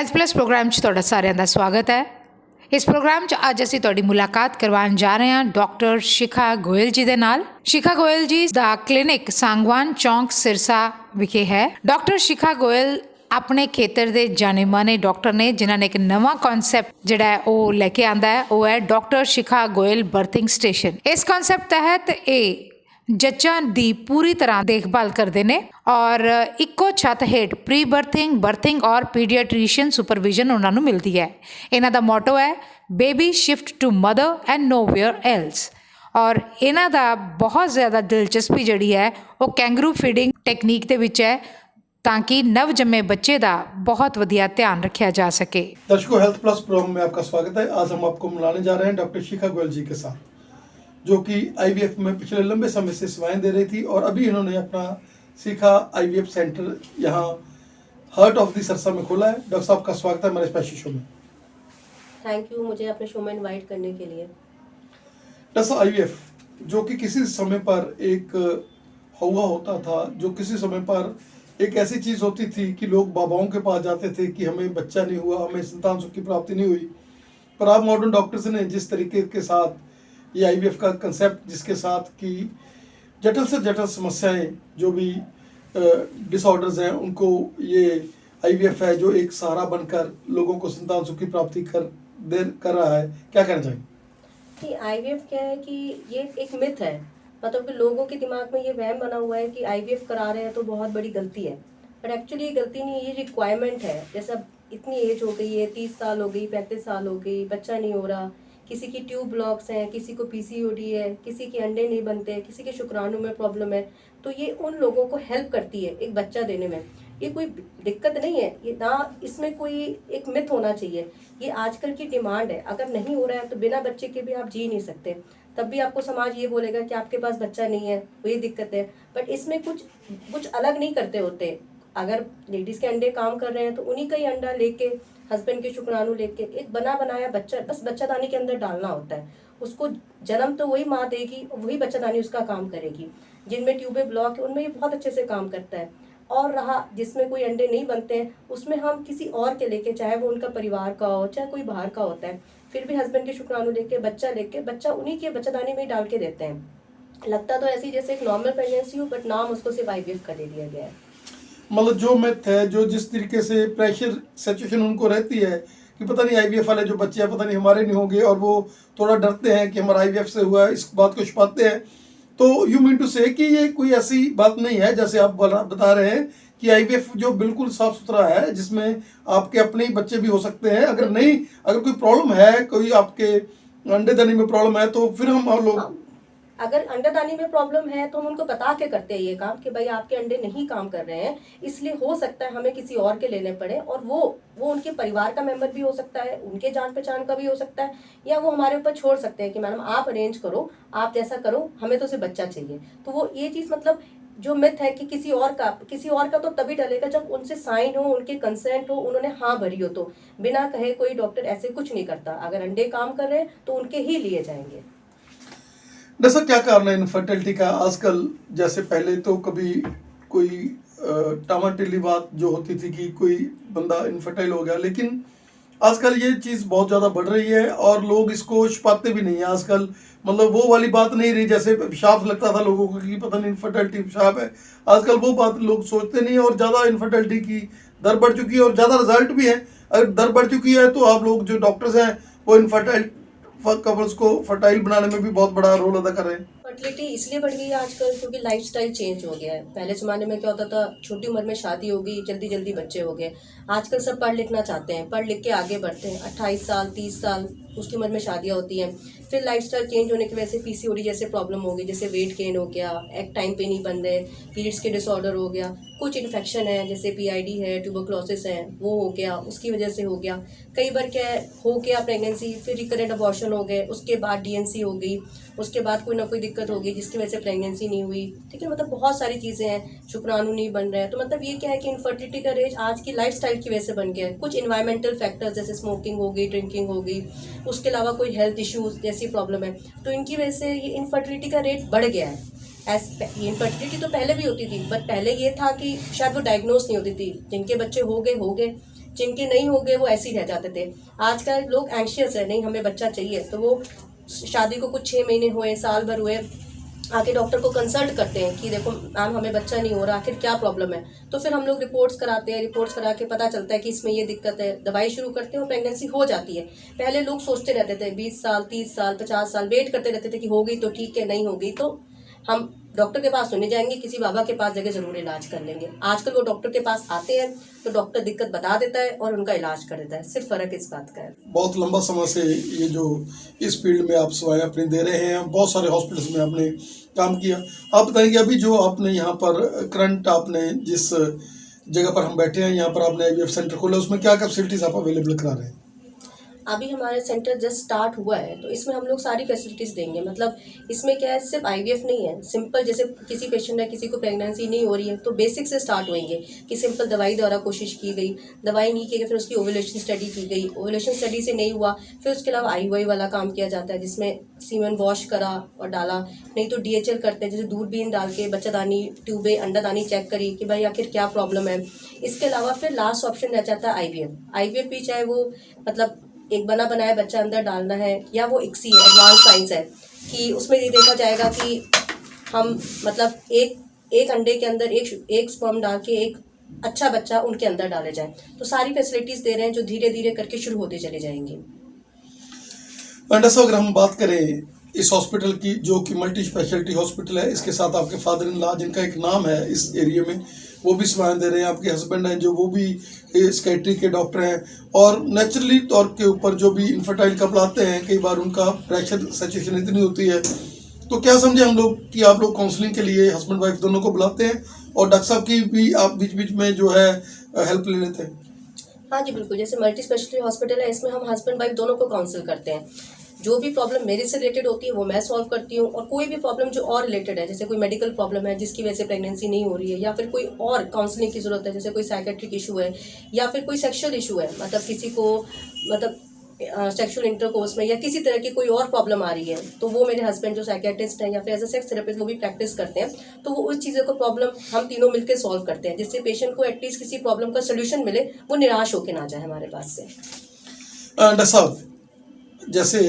Health plus programme 'ਚ ਤੁਹਾਡਾ ਸਾਰਿਆਂ ਦਾ ਸਵਾਗਤ ਹੈ। ਇਸ ਪ੍ਰੋਗਰਾਮ 'ਚ ਅੱਜ ਅਸੀਂ ਤੁਹਾਡੀ ਮੁਲਾਕਾਤ ਕਰਵਾਉਣ ਜਾ ਰਹੇ ਹਾਂ ਡਾਕਟਰ ਸ਼ਿਖਾ ਗੋਇਲ ਜੀ ਦੇ ਨਾਲ। ਸ਼ਿਖਾ ਗੋਇਲ ਜੀ ਦਾ ਕਲੀਨਿਕ ਸਾਂਗਵਾਨ ਚੌਂਕ ਸਿਰਸਾ ਵਿਖੇ ਹੈ। ਡਾਕਟਰ ਸ਼ਿਖਾ ਗੋਇਲ ਆਪਣੇ ਖੇਤਰ ਦੇ ਜਾਣੇ ਮਾਨੇ ਡਾਕਟਰ ਨੇ ਜਿਨ੍ਹਾਂ ਨੇ ਇੱਕ ਨਵਾਂ ਕਨਸੈਪਟ ਜਿਹੜਾ ਹੈ ਉਹ ਲੈ ਕੇ ਆਂਦਾ ਹੈ, ਉਹ ਹੈ ਡਾਕਟਰ ਸ਼ਿਖਾ ਗੋਇਲ ਬਰਥਿੰਗ ਸਟੇਸ਼ਨ। ਇਸ ਕਨਸੈਪਟ ਤਹਿਤ ਇਹ ਜੱਜਾਂ ਦੀ ਪੂਰੀ ਤਰ੍ਹਾਂ ਦੇਖਭਾਲ ਕਰਦੇ ਨੇ ਔਰ ਇੱਕੋ ਛੱਤ ਹੇਠ ਪ੍ਰੀ ਬਰਥਿੰਗ ਔਰ ਪੀਡੀਆਟ੍ਰੀਸ਼ੀਅਨ ਸੁਪਰਵਿਜ਼ਨ ਉਹਨਾਂ ਨੂੰ ਮਿਲਦੀ ਹੈ। ਇਹਨਾਂ ਦਾ ਮੋਟੋ ਹੈ baby shift to mother and nowhere else. ਔਰ ਇਹਨਾਂ ਦਾ ਬਹੁਤ ਜ਼ਿਆਦਾ ਦਿਲਚਸਪੀ ਜਿਹੜੀ ਹੈ ਉਹ ਕੈਂਗਰੂ ਫੀਡਿੰਗ ਟੈਕਨੀਕ ਦੇ ਵਿੱਚ ਹੈ ताकि नव जन्मे बच्चे का बहुत वधिया ध्यान रखा जा सके। दर्शकों, हेल्थ प्लस प्रोग्राम में आपका स्वागत है। आज हम आपको मिलाने जा रहे हैं डॉक्टर शिखा गोयल जी के साथ, जो कि आईवीएफ में पिछले लंबे समय से सेवाएं दे रही थी और अभी इन्होंने अपना शिखा आईवीएफ सेंटर यहाँ हार्ट ऑफ द सिरसा में खोला है। डॉक्टर साहब का स्वागत है हमारे स्पेशल शो में। थैंक यू मुझे अपने शो में इन्वाइट करने के लिए। डॉक्टर साहब, आईवीएफ जो कि किसी समय पर एक हुआ होता था, जो किसी समय पर एक ऐसी चीज़ होती थी कि लोग बाबाओं के पास जाते थे कि हमें बच्चा नहीं हुआ, हमें संतान सुख की प्राप्ति नहीं हुई। पर आप मॉडर्न डॉक्टर्स ने जिस तरीके के साथ ये आईवीएफ का कंसेप्ट, जिसके साथ कि जटिल से जटिल समस्याएं जो भी डिसऑर्डर्स हैं उनको ये आईवीएफ है जो एक सहारा बनकर लोगों को संतान सुख की प्राप्ति कर रहा है। क्या कहना चाहिए? आईवीएफ क्या है कि ये एक मिथ है, मतलब कि लोगों के दिमाग में ये वहम बना हुआ है कि आईवीएफ करा रहे हैं तो बहुत बड़ी गलती है। बट एक्चुअली ये गलती नहीं है, ये रिक्वायरमेंट है। जैसे अब इतनी एज हो गई है, 30 साल हो गई, 35 साल हो गई, बच्चा नहीं हो रहा, किसी की ट्यूब ब्लॉक्स हैं, किसी को पीसीओडी है, किसी के अंडे नहीं बनते, किसी के शुक्राणु में प्रॉब्लम है, तो ये उन लोगों को हेल्प करती है एक बच्चा देने में। ये कोई दिक्कत नहीं है, ये ना इसमें कोई एक मिथ होना चाहिए। ये आजकल की डिमांड है। अगर नहीं हो रहा है तो बिना बच्चे के भी आप जी नहीं सकते, तब भी आपको समाज ये बोलेगा कि आपके पास बच्चा नहीं है, वही दिक्कत है। बट इसमें कुछ अलग नहीं करते होते। अगर लेडीज़ के अंडे काम कर रहे हैं तो उन्हीं का ही अंडा लेके, हस्बैंड के शुक्राणु लेके एक बना बनाया बच्चा बस बच्चादानी के अंदर डालना होता है। उसको जन्म तो वही माँ देगी, वही बच्चादानी उसका काम करेगी। जिनमें ट्यूबे ब्लॉक है उनमें ये बहुत अच्छे से काम करता है। और रहा जिसमें कोई अंडे नहीं बनते हैं, उसमें हम किसी और के लेके, चाहे वो उनका परिवार का हो चाहे कोई बाहर का होता है, फिर भी हस्बैंड के शुक्राणु लेके बच्चा उन्हीं के बच्चादानी में ही डाल के देते हैं। लगता तो ऐसी जैसे एक नॉर्मल प्रेगनेंसी हो, बट नाम उसको सिर्फ आईवीएफ का दे दिया गया है। मतलब जो मिथ है, जो जिस तरीके से प्रेशर सिचुएशन उनको रहती है कि पता नहीं आईवीएफ वाले जो बच्चे हैं पता नहीं हमारे नहीं होंगे, और वो थोड़ा डरते हैं कि हमारा आईवीएफ से हुआ है, इस बात को छुपाते हैं। तो यू मीन टू से कि ये कोई ऐसी बात नहीं है जैसे आप बता रहे हैं कि आईवीएफ जो बिल्कुल साफ सुथरा है, जिसमें आपके अपने ही बच्चे भी हो सकते हैं। अगर कोई प्रॉब्लम है, कोई आपके अंडेदानी में प्रॉब्लम है, तो फिर हम लोग अगर अंडेदानी में प्रॉब्लम है तो हम उनको बता के करते हैं ये काम कि भाई आपके अंडे नहीं काम कर रहे हैं, इसलिए हो सकता है हमें किसी और के लेने पड़े। और वो उनके परिवार का मेंबर भी हो सकता है, उनके जान पहचान का भी हो सकता है, या वो हमारे ऊपर छोड़ सकते हैं कि मैडम आप अरेंज करो, आप जैसा करो, हमें तो सिर्फ बच्चा चाहिए। तो वो ये चीज़ मतलब जो मिथ है कि किसी और का तो तभी डलेगा जब उनसे साइन हो, उनके कंसेंट हो, उन्होंने हाँ भरी हो। तो बिना कहे कोई डॉक्टर ऐसे कुछ नहीं करता। अगर अंडे काम कर रहे हैं तो उनके ही लिए जाएंगे। जैसा क्या कारण है इनफर्टिलिटी का आजकल? जैसे पहले तो कभी कोई टामाटिली बात जो होती थी कि कोई बंदा इनफर्टाइल हो गया, लेकिन आजकल ये चीज़ बहुत ज़्यादा बढ़ रही है और लोग इसको छुपाते भी नहीं है आजकल। मतलब वो वाली बात नहीं रही जैसे अभिशाप लगता था लोगों को कि पता नहीं इनफर्टिलिटी अभिशाप है। आजकल वो बात लोग सोचते नहीं है और ज़्यादा इनफर्टिलिटी की दर बढ़ चुकी है और ज़्यादा रिजल्ट भी है। अगर दर बढ़ चुकी है तो आप लोग जो डॉक्टर्स हैं वो इनफर्टाइल कपल्स को फर्टाइल बनाने में भी बहुत बड़ा रोल अदा कर रहे हैं। फर्टिलिटी इसलिए बढ़ गई है आजकल क्योंकि लाइफस्टाइल चेंज हो गया है। पहले ज़माने में क्या होता था, छोटी उम्र में शादी हो गई, जल्दी जल्दी बच्चे हो गए। आजकल सब पढ़ लिखना चाहते हैं, पढ़ लिख के आगे बढ़ते हैं। 28 साल 30 साल उसकी उम्र में शादियाँ होती हैं। फिर लाइफस्टाइल चेंज होने की वजह से पीसीओडी जैसे प्रॉब्लम हो गई, जैसे वेट गेन हो गया, एक टाइम पे नहीं बन रहे, पीरियड्स के डिसऑर्डर हो गया, कुछ इन्फेक्शन है जैसे पीआईडी है, ट्यूबरक्लोसिस है, वो हो गया, उसकी वजह से हो गया। कई बार क्या हो गया प्रेगनेंसी, फिर रिकरेंट अबॉर्शन हो गए, उसके बाद डीएनसी हो गई, उसके बाद कोई ना कोई दिक्कत हो गई जिसकी वजह से प्रेगनेंसी नहीं हुई। ठीक है, मतलब बहुत सारी चीज़ें हैं, शुक्राणु नहीं बन रहे हैं। तो मतलब ये क्या है कि इनफर्टिलिटी का रेज आज की लाइफस्टाइल की वजह से बन गया है। कुछ इन्वायरमेंटल फैक्टर्स जैसे स्मोकिंग हो गई, ड्रिंकिंग हो गई, उसके अलावा कोई हेल्थ इश्यूज जैसी प्रॉब्लम है, तो इनकी वजह से ये इनफर्टिलिटी का रेट बढ़ गया है। इनफर्टिलिटी तो पहले भी होती थी, बट पहले ये था कि शायद वो डायग्नोज नहीं होती थी। जिनके बच्चे हो गए जिनके नहीं हो गए वो ऐसे ही रह जाते थे। आजकल लोग एंशियस है, नहीं हमें बच्चा चाहिए, तो वो शादी को कुछ 6 महीने हुए, साल भर हुए, आके डॉक्टर को कंसल्ट करते हैं कि देखो मैम हमें बच्चा नहीं हो रहा, आखिर क्या प्रॉब्लम है। तो फिर हम लोग रिपोर्ट्स कराते हैं, रिपोर्ट्स करा के पता चलता है कि इसमें ये दिक्कत है, दवाई शुरू करते हैं और प्रेगनेंसी हो जाती है। पहले लोग सोचते रहते थे 20 साल 30 साल 50 साल वेट करते रहते थे कि हो गई तो ठीक है, नहीं हो गई तो हम डॉक्टर के पास तो नहीं जाएंगे, किसी बाबा के पास जगह जरूर इलाज कर लेंगे। आजकल वो डॉक्टर के पास आते हैं तो डॉक्टर दिक्कत बता देता है और उनका इलाज कर देता है। सिर्फ फर्क इस बात का है। बहुत लंबा समय से ये जो इस फील्ड में आप सेवाएं अपनी दे रहे हैं, बहुत सारे हॉस्पिटल्स में आपने काम किया। आप बताएंगे अभी जो आपने यहाँ पर करंट आपने जिस जगह पर हम बैठे हैं, यहाँ पर आपने आईवीएफ सेंटर खोला, उसमें क्या क्या फैसिलिटीज आप अवेलेबल करा रहे हैं? अभी हमारा सेंटर जस्ट स्टार्ट हुआ है तो इसमें हम लोग सारी फैसिलिटीज़ देंगे। मतलब इसमें क्या है, सिर्फ आईवीएफ नहीं है, सिंपल जैसे किसी पेशेंट है, किसी को प्रेगनेंसी नहीं हो रही है तो बेसिक से स्टार्ट होंगे कि सिंपल दवाई द्वारा कोशिश की गई, दवाई नहीं की गई, फिर उसकी ओव्यूलेशन स्टडी की गई, ओव्यूलेशन स्टडी से नहीं हुआ फिर उसके अलावा IUI वाला काम किया जाता है जिसमें सीमेन वॉश करा और डाला, नहीं तो DHL करते हैं जैसे दूरबीन डाल के बच्चादानी ट्यूबें अंडादानी चेक करी कि भाई आखिर क्या प्रॉब्लम है। इसके अलावा फिर लास्ट ऑप्शन रह जाता है आईवीएफ भी, चाहे वो मतलब एक बना बनाया बच्चा अंदर डालना है या वो ICSI है, एडवांस साइंस है, कि उसमें ये देखा जाएगा कि हम मतलब एक अंडे के अंदर एक स्पर्म डाल के एक अच्छा बच्चा उनके अंदर डाले जाए। तो सारी फैसिलिटीज़ दे रहे हैं जो धीरे धीरे करके शुरू होते चले जाएंगे। डॉक्टर साहब, अगर हम बात करें इस हॉस्पिटल की जो कि मल्टी स्पेशलिटी हॉस्पिटल है, इसके साथ आपके फादर इन लॉ जिनका एक नाम है इस एरिया में, वो भी सेवाएं दे रहे हैं, आपके हस्बैंड हैं जो वो भी स्कैट्री के डॉक्टर हैं, और नेचुरली तौर के ऊपर जो भी इनफर्टाइल कपल आते हैं कई बार उनका प्रेशर सिचुएशन इतनी होती है, तो क्या समझे हम लोग कि आप लोग काउंसलिंग के लिए हस्बैंड वाइफ दोनों को बुलाते हैं और डॉक्टर साहब की भी आप बीच बीच में जो है हेल्प ले लेते हैं? हाँ जी बिल्कुल, जैसे मल्टी स्पेशलिटी हॉस्पिटल है इसमें हम हस्बैंड वाइफ दोनों को काउंसिल करते हैं। जो भी प्रॉब्लम मेरे से रिलेटेड होती है वो मैं सॉल्व करती हूँ, और कोई भी प्रॉब्लम जो और रिलेटेड है, जैसे कोई मेडिकल प्रॉब्लम है जिसकी वजह से प्रेगनेंसी नहीं हो रही है, या फिर कोई और काउंसलिंग की ज़रूरत है, जैसे कोई साइकेट्रिक इशू है या फिर कोई सेक्शुअल इशू है, मतलब किसी को मतलब सेक्शुअल इंटरकोर्स में या किसी तरह की कोई और प्रॉब्लम आ रही है, तो वो मेरे हस्बैंड जो साइकेट्रिस्ट हैं या फिर एज अ सेक्स थेरेपिस्ट वो भी प्रैक्टिस करते हैं, तो वो उस चीज़ों को प्रॉब्लम हम तीनों मिलकर सॉल्व करते हैं जिससे पेशेंट को एटलीस्ट किसी प्रॉब्लम का सोल्यूशन मिले, वो निराश होकर ना जाए हमारे पास से। डॉक्टर साहब, जैसे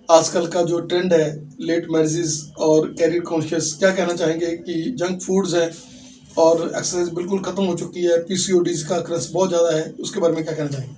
आजकल का जो ट्रेंड है लेट मैरिजेस और कैरियर कॉन्शियस, क्या कहना चाहेंगे कि जंक फूड्स हैं और एक्सरसाइज बिल्कुल खत्म हो चुकी है, PCODs का क्रस बहुत ज़्यादा है, उसके बारे में क्या कहना चाहेंगे?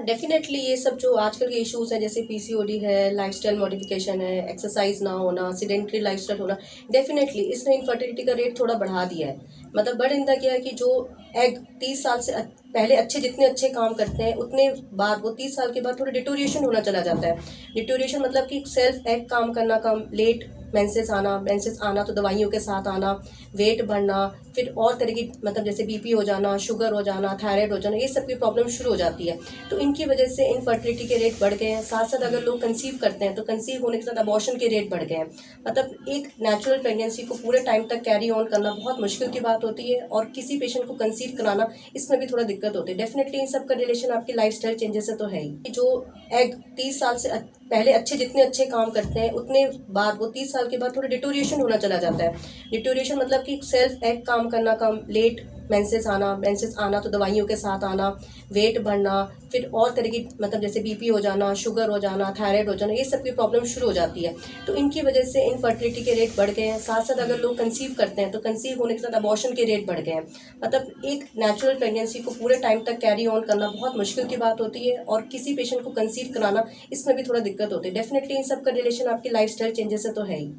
डेफिनेटली ये सब जो आजकल के इश्यूज हैं जैसे PCOD है, लाइफस्टाइल मॉडिफिकेशन है, एक्सरसाइज ना होना, सीडेंटरी लाइफस्टाइल होना, डेफिनेटली इसने इनफर्टिलिटी का रेट थोड़ा बढ़ा दिया है। मतलब बढ़ इंदा क्या है कि जो एग 30 साल से पहले जितने अच्छे काम करते हैं उतने बाद वो 30 साल के बाद थोड़ा डिटोरिएशन होना चला जाता है। डिटोरिएशन मतलब कि सेल्फ एग काम करना कम, लेट मेंसेस आना तो दवाइयों के साथ आना, वेट बढ़ना, फिर और तरह की मतलब जैसे BP हो जाना, शुगर हो जाना, थायराइड हो जाना, ये सब की प्रॉब्लम शुरू हो जाती है। तो इनकी वजह से इनफर्टिलिटी के रेट बढ़ गए हैं। साथ साथ अगर लोग कंसीव करते हैं तो कंसीव होने के साथ अबॉर्शन के रेट बढ़ गए हैं। मतलब एक नेचुरल प्रेगनेंसी को पूरे टाइम तक कैरी ऑन करना बहुत मुश्किल की बात होती है, और किसी पेशेंट को कंसीव कराना इसमें भी थोड़ा दिक्कत होती है। डेफिनेटली इन सब का रिलेशन आपकी लाइफस्टाइल चेंजेस से तो है ही। जो एग 30 साल से पहले जितने अच्छे काम करते हैं उतने बाद वो 30 साल के बाद थोड़ा डिटोरिएशन होना चला जाता है। डिटोरिएशन मतलब कि सेल्फ एग काम करना कम, लेट मेंसेस आना तो दवाइयों के साथ आना, वेट बढ़ना, फिर और तरह की मतलब जैसे BP हो जाना, शुगर हो जाना, थायराइड हो जाना, ये सब की प्रॉब्लम शुरू हो जाती है। तो इनकी वजह से इनफर्टिलिटी के रेट बढ़ गए हैं। साथ साथ अगर लोग कंसीव करते हैं तो कंसीव होने के साथ अबॉर्शन के रेट बढ़ गए हैं। मतलब एक नेचुरल प्रेगनेंसी को पूरे टाइम तक कैरी ऑन करना बहुत मुश्किल की बात होती है, और किसी पेशेंट को कंसीव कराना इसमें भी थोड़ा दिक्कत होती है। डेफिनेटली इन सब का रिलेशन आपकी लाइफस्टाइल चेंजेस से तो है ही।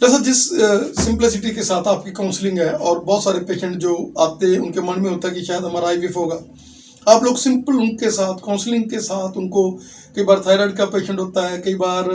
जैसा जिस सिंप्लिसिटी के साथ आपकी काउंसलिंग है, और बहुत सारे पेशेंट जो आते हैं उनके मन में होता है कि शायद हमारा IVF होगा, आप लोग सिंपल उनके साथ काउंसलिंग के साथ उनको, कई बार थायराइड का पेशेंट होता है, कई बार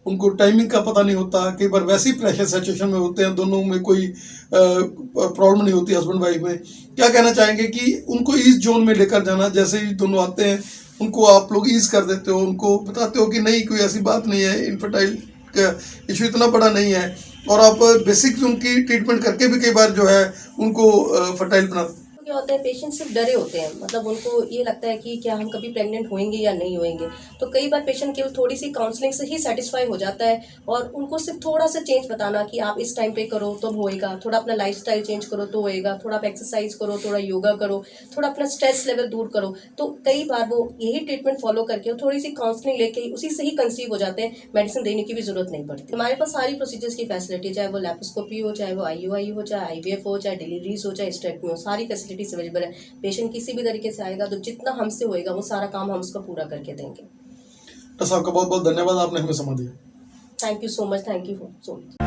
उनको टाइमिंग का पता नहीं होता, कई बार वैसे ही प्रेशर सिचुएशन में होते हैं, दोनों में कोई प्रॉब्लम नहीं होती हस्बैंड वाइफ में, क्या कहना चाहेंगे कि उनको ईज जोन में लेकर जाना, जैसे ही दोनों आते हैं उनको आप लोग ईज कर देते हो, उनको बताते हो कि नहीं कोई ऐसी बात नहीं है, इनफर्टाइल का इशू इतना बड़ा नहीं है, और आप बेसिक उनकी ट्रीटमेंट करके भी कई बार जो है उनको फर्टाइल बनाते? क्या होता है, पेशेंट सिर्फ डरे होते हैं, मतलब उनको ये लगता है कि क्या हम कभी प्रेग्नेंट होंगे या नहीं होंगे। तो कई बार पेशेंट केवल थोड़ी सी काउंसलिंग से ही सेटिस्फाई हो जाता है, और उनको सिर्फ थोड़ा सा चेंज बताना कि आप इस टाइम पे करो तो होएगा, थोड़ा अपना लाइफस्टाइल चेंज करो तो होएगा, थोड़ा आप एक्सरसाइज करो, थोड़ा योगा करो, थोड़ा अपना स्ट्रेस लेवल दूर करो। तो कई बार वो यही ट्रीटमेंट फॉलो करके और थोड़ी सी काउंसलिंग लेके उसी से ही कंसीव हो जाते हैं, मेडिसिन देने की भी जरूरत नहीं पड़ती। हमारे पास सारी प्रोसीजर्स की फैसिलिटी, चाहे वो लैप्रोस्कोपी हो, चाहे वो IUI हो, चाहे IVF हो, चाहे डिलीवरीज हो, चाहे स्टेक्टमी हो, सारी फैसिलिटीज अवेलेबल है। पेशेंट किसी भी तरीके से आएगा तो जितना हमसे होएगा वो सारा काम हम उसका पूरा करके देंगे। डॉक्टर साहब का बहुत बहुत धन्यवाद, आपने हमें समय दिया। Thank you so much, thank you so much.